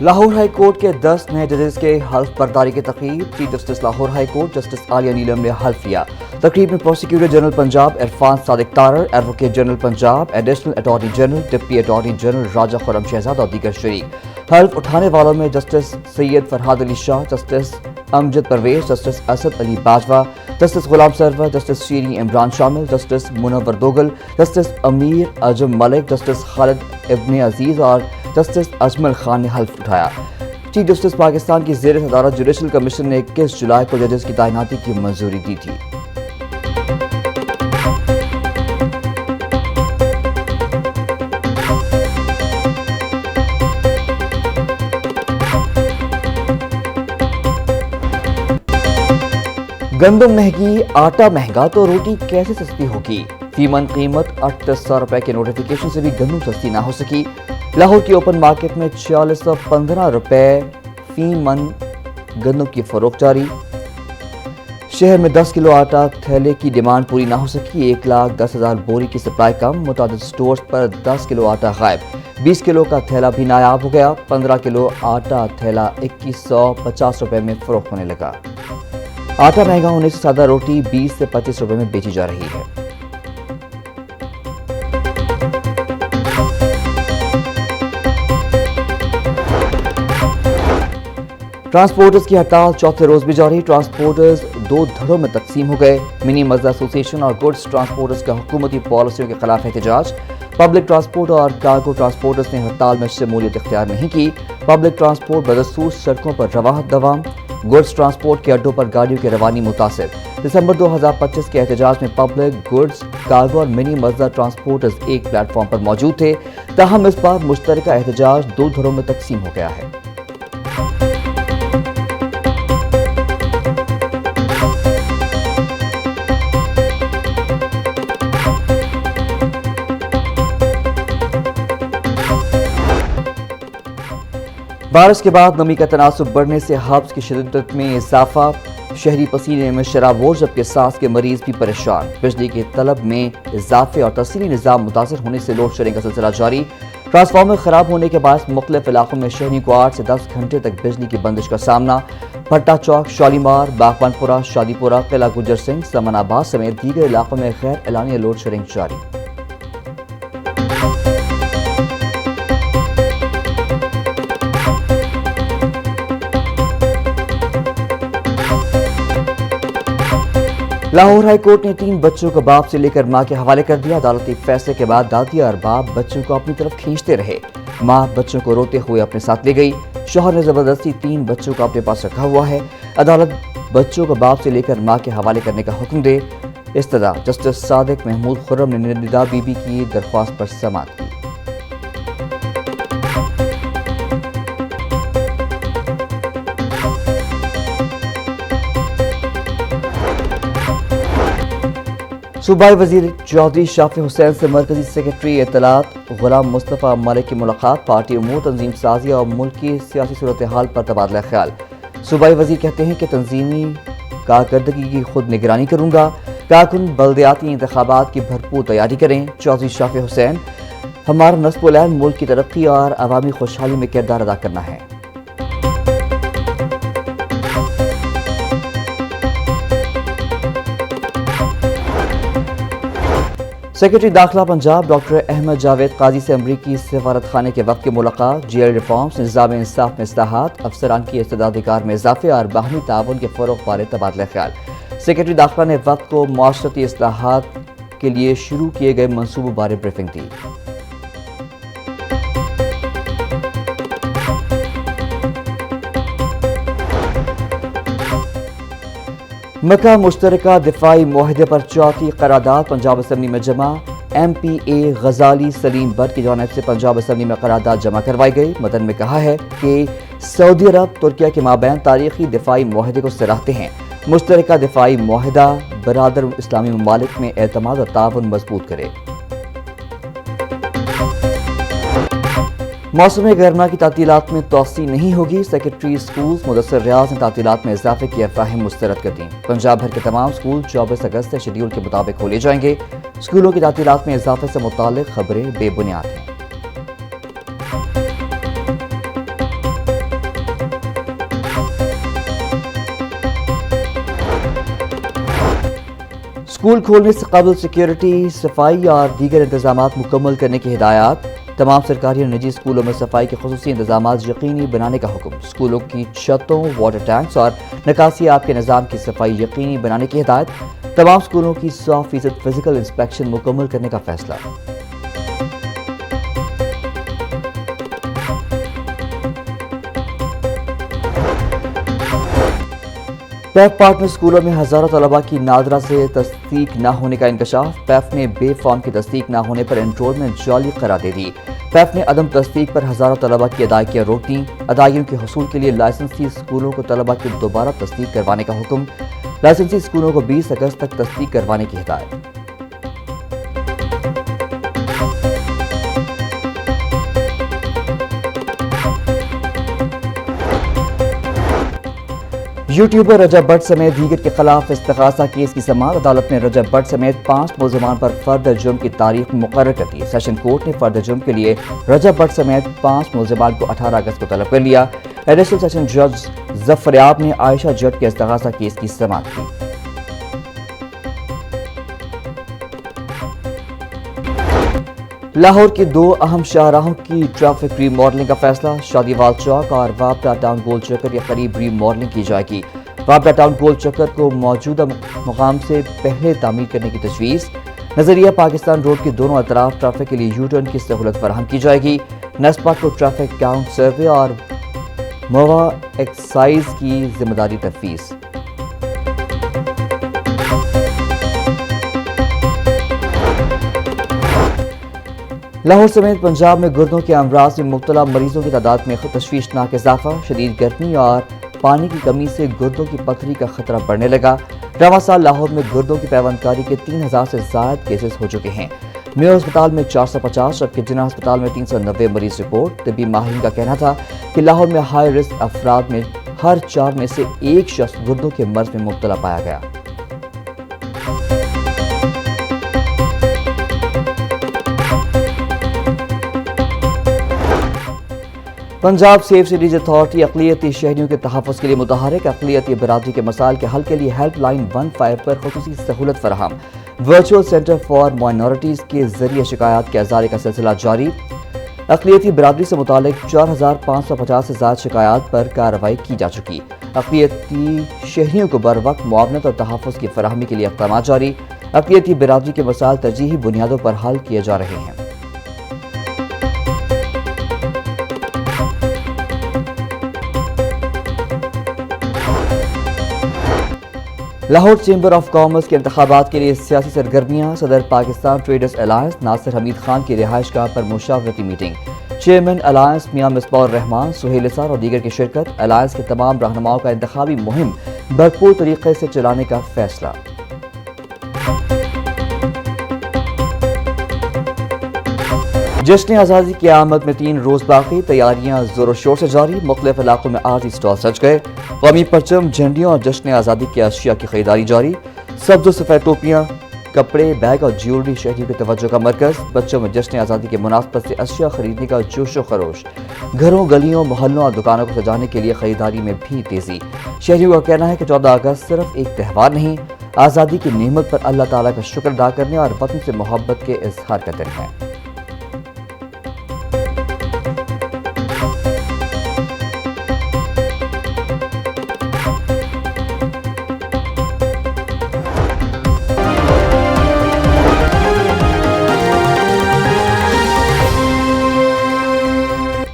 Lahore high court کے 10 نئے ججز کے حلف برداری کی تقریب chief justice Lahore high court justice Aliya Neelam نے حلف لیا۔ تقریب میں prosecutor general Punjab Irfan Sadiq Tarar, advocate general Punjab, additional attorney general, deputy attorney general Raja Khurram Shahzad اور دیگر شریک۔ حلف اٹھانے والوں میں justice Syed Farhad Ali Shah, justice Amjad Pervez, justice Asad Ali Bajwa, justice Ghulam Sarwar, justice Shireen Imran شامل، justice Munawar Dogar, justice Amir Azam Malik, justice خالد ابن عزیز اور جسٹس اجمل خان نے حلف اٹھایا۔ چیف جسٹس پاکستان کی زیر صدارت جوڈیشل کمیشن نے 21 جولائی کو ججز کی تعیناتی کی منظوری دی تھی۔ گندم مہنگی، آٹا مہنگا تو روٹی کیسے سستی ہوگی؟ فی من قیمت 3800 روپے کے نوٹیفیکیشن سے بھی گندم سستی نہ ہو سکی۔ لاہور کی اوپن مارکیٹ میں 4615 روپے فی من گندم کی فروخت جاری۔ شہر میں 10 کلو آٹا تھیلے کی ڈیمانڈ پوری نہ ہو سکی۔ 1,10,000 بوری کی سپلائی کم، متعدد سٹورز پر 10 کلو آٹا غائب۔ 20 کلو کا تھیلا بھی نایاب ہو گیا۔ 15 کلو آٹا تھیلا 2150 روپے میں فروخت ہونے لگا۔ آٹا مہنگا ہونے سے سادہ روٹی 20 سے 25 روپے میں بیچی جا رہی ہے۔ ٹرانسپورٹرز کی ہڑتال چوتھے روز بھی جاری۔ ٹرانسپورٹرز 2 دھڑوں میں تقسیم ہو گئے۔ منی مزہ ایسوسی ایشن اور گڈز ٹرانسپورٹرز کا حکومتی پالیسیوں کے خلاف احتجاج۔ پبلک ٹرانسپورٹ اور کارگو ٹرانسپورٹرز نے ہڑتال میں شمولیت اختیار نہیں کی۔ پبلک ٹرانسپورٹ بدستور سڑکوں پر رواں دوام۔ گڈز ٹرانسپورٹ کے اڈوں پر گاڑیوں کی روانی متاثر۔ دسمبر 2025 کے احتجاج میں پبلک، گڈز، کارگو اور منی مزہ ٹرانسپورٹرز ایک پلیٹ فارم پر موجود تھے، تاہم اس بار مشترکہ احتجاج 2 دھڑوں میں تقسیم ہو گیا ہے۔ بارش کے بعد نمی کا تناسب بڑھنے سے حبس کی شدت میں اضافہ، شہری پسینے میں شرابور جبکہ سانس کے مریض بھی پریشان۔ بجلی کی طلب میں اضافے اور ترسیلی نظام متاثر ہونے سے لوڈ شیڈنگ کا سلسلہ جاری۔ ٹرانسفارمر خراب ہونے کے باعث مختلف علاقوں میں شہریوں کو 8 سے 10 گھنٹے تک بجلی کی بندش کا سامنا۔ بھٹا چوک، شالیمار، باغبان پورہ، شادی پورہ، قلعہ گجر سنگھ، سمن آباد سمیت دیگر علاقوں میں غیر اعلانیہ لوڈ شیڈنگ جاری۔ لاہور ہائی کورٹ نے 3 بچوں کو باپ سے لے کر ماں کے حوالے کر دیا۔ عدالتی فیصلے کے بعد دادی اور باپ بچوں کو اپنی طرف کھینچتے رہے۔ ماں بچوں کو روتے ہوئے اپنے ساتھ لے گئی۔ شوہر نے زبردستی 3 بچوں کو اپنے پاس رکھا ہوا ہے۔ عدالت بچوں کو باپ سے لے کر ماں کے حوالے کرنے کا حکم دے۔ استدعا جسٹس صادق محمود خرم نے ندا بی بی کی درخواست پر سماعت کی۔ صوبائی وزیر چودھری شافی حسین سے مرکزی سیکرٹری اطلاعات غلام مصطفیٰ ملک کی ملاقات۔ پارٹی امور، تنظیم سازی اور ملک کی سیاسی صورتحال پر تبادلہ خیال۔ صوبائی وزیر کہتے ہیں کہ تنظیمی کارکردگی کی خود نگرانی کروں گا۔ کارکن بلدیاتی انتخابات کی بھرپور تیاری کریں۔ چودھری شافی حسین: ہمارا نصب العین ملک کی ترقی اور عوامی خوشحالی میں کردار ادا کرنا ہے۔ سیکرٹری داخلہ پنجاب ڈاکٹر احمد جاوید قاضی سے امریکی سفارت خانے کے وقت کی ملاقات۔ جیل ریفارمز، نظام انصاف میں اصلاحات، افسران کی استعداد کار میں اضافے اور باہمی تعاون کے فروغ بارے تبادلہ خیال۔ سیکرٹری داخلہ نے وقت کو معاشرتی اصلاحات کے لیے شروع کیے گئے منصوبوں بارے بریفنگ دی۔ مکہ مشترکہ دفاعی معاہدے پر چوتھی قرارداد پنجاب اسمبلی میں جمع۔ M P a Ghazali Saleem but کی جانب سے پنجاب اسمبلی میں قرارداد جمع کروائی گئی۔ متن میں کہا ہے کہ سعودی عرب ترکیہ کے مابین تاریخی دفاعی معاہدے کو سراہتے ہیں۔ مشترکہ دفاعی معاہدہ برادر اسلامی ممالک میں اعتماد اور تعاون مضبوط کرے۔ موسم گرما کی تعطیلات میں توسیع نہیں ہوگی۔ سیکرٹری اسکولز مدثر ریاض نے تعطیلات میں اضافے کی افواہیں مسترد کر دیں۔ پنجاب بھر کے تمام اسکول 24 اگست سے شیڈول کے مطابق کھولے جائیں گے۔ اسکولوں کی تعطیلات میں اضافے سے متعلق خبریں بے بنیاد ہیں۔ اسکول کھولنے سے قبل سیکیورٹی، صفائی اور دیگر انتظامات مکمل کرنے کی ہدایات۔ تمام سرکاری اور نجی اسکولوں میں صفائی کے خصوصی انتظامات یقینی بنانے کا حکم۔ اسکولوں کی چھتوں، واٹر ٹینکس اور نکاسی آب کے نظام کی صفائی یقینی بنانے کی ہدایت۔ تمام اسکولوں کی 100% فزیکل انسپیکشن مکمل کرنے کا فیصلہ۔ پیف پارٹنر اسکولوں میں ہزاروں طلباء کی نادرہ سے تصدیق نہ ہونے کا انکشاف۔ پیف نے بے فارم کی تصدیق نہ ہونے پر انرولمنٹ جعلی قرار دے دی۔ پیف نے عدم تصدیق پر ہزاروں طلباء کی ادائیگیاں روک دیں۔ ادائیگیوں کے حصول کے لیے لائسنسی اسکولوں کو طلباء کی دوبارہ تصدیق کروانے کا حکم۔ لائسنسی اسکولوں کو 20 اگست تک تصدیق کروانے کی ہدایت۔ یوٹیوبر رجب بٹ سمیت دیگر کے خلاف استغاثہ کیس کی سماعت۔ عدالت نے رجب بٹ سمیت 5 ملزمان پر فرد جرم کی تاریخ مقرر کر دی۔ سیشن کورٹ نے فرد جرم کے لیے رجب بٹ سمیت 5 ملزمان کو 18 اگست کو طلب کر لیا۔ ایڈیشنل سیشن جج ظفریاب نے عائشہ جٹ کے استغاثہ کیس کی سماعت کی۔ لاہور کی 2 اہم شاہراہوں کی ٹریفک ری ماڈلنگ کا فیصلہ۔ شادی وال چوک اور وابڈا ٹاؤن گول چکر کے قریب ری ماڈلنگ کی جائے گی۔ وابڈا ٹاؤن گول چکر کو موجودہ مقام سے پہلے تعمیر کرنے کی تجویز۔ نظریہ پاکستان روڈ کے دونوں اطراف ٹریفک کے لیے یو ٹرن کی سہولت فراہم کی جائے گی۔ نسپا کو ٹریفک کاؤنٹ سروے اور موا ایکسائز کی ذمہ داری تفویض۔ لاہور سمیت پنجاب میں گردوں کے امراض میں مبتلا مریضوں کی تعداد میں تشویشناک اضافہ۔ شدید گرمی اور پانی کی کمی سے گردوں کی پتھری کا خطرہ بڑھنے لگا۔ رواں سال لاہور میں گردوں کی پیوند کاری کے 3000 سے زائد کیسز ہو چکے ہیں۔ میو ہسپتال میں 450 جبکہ جناح ہسپتال میں 390 مریض رپورٹ۔ طبی ماہرین کا کہنا تھا کہ لاہور میں ہائی رسک افراد میں ہر 4 میں سے 1 شخص گردوں کے مرض میں مبتلا پایا گیا۔ پنجاب سیف سٹیز اتھارٹی اقلیتی شہریوں کے تحفظ کے لیے متحرک۔ اقلیتی برادری کے مسائل کے حل کے لیے ہیلپ لائن 15 پر خصوصی سہولت فراہم۔ ورچوئل سینٹر فار مائنورٹیز کے ذریعے شکایات کے ازالے کا سلسلہ جاری۔ اقلیتی برادری سے متعلق 4550 سے زائد شکایات پر کارروائی کی جا چکی۔ اقلیتی شہریوں کو بروقت معاونت اور تحفظ کی فراہمی کے لیے اقدامات جاری۔ اقلیتی برادری کے مسائل ترجیحی بنیادوں پر حل کیے جا رہے ہیں۔ لاہور چیمبر آف کامرس کے انتخابات کے لیے سیاسی سرگرمیاں۔ صدر پاکستان ٹریڈرز الائنس ناصر حمید خان کی رہائش گاہ پر مشاورتی میٹنگ۔ چیئرمین الائنس میاں مصباح الرحمان، سہیل نثار اور دیگر کی شرکت۔ الائنس کے تمام رہنماؤں کا انتخابی مہم بھرپور طریقے سے چلانے کا فیصلہ۔ جشن آزادی کی آمد میں 3 روز باقی۔ تیاریاں زور و شور سے جاری۔ مختلف علاقوں میں عارضی اسٹال سج گئے۔ قومی پرچم، جھنڈیوں اور جشن آزادی کی اشیاء کی خریداری جاری۔ سبز و سفید ٹوپیاں، کپڑے، بیگ اور جیولری شہریوں کی توجہ کا مرکز۔ بچوں میں جشن آزادی کی مناسبت سے اشیاء خریدنے کا جوش و خروش۔ گھروں، گلیوں، محلوں اور دکانوں کو سجانے کے لیے خریداری میں بھی تیزی۔ شہریوں کا کہنا ہے کہ 14 اگست صرف ایک تہوار نہیں، آزادی کی نعمت پر اللہ تعالیٰ کا شکر ادا کرنے اور وطن سے محبت کے اظہار کا دن ہے۔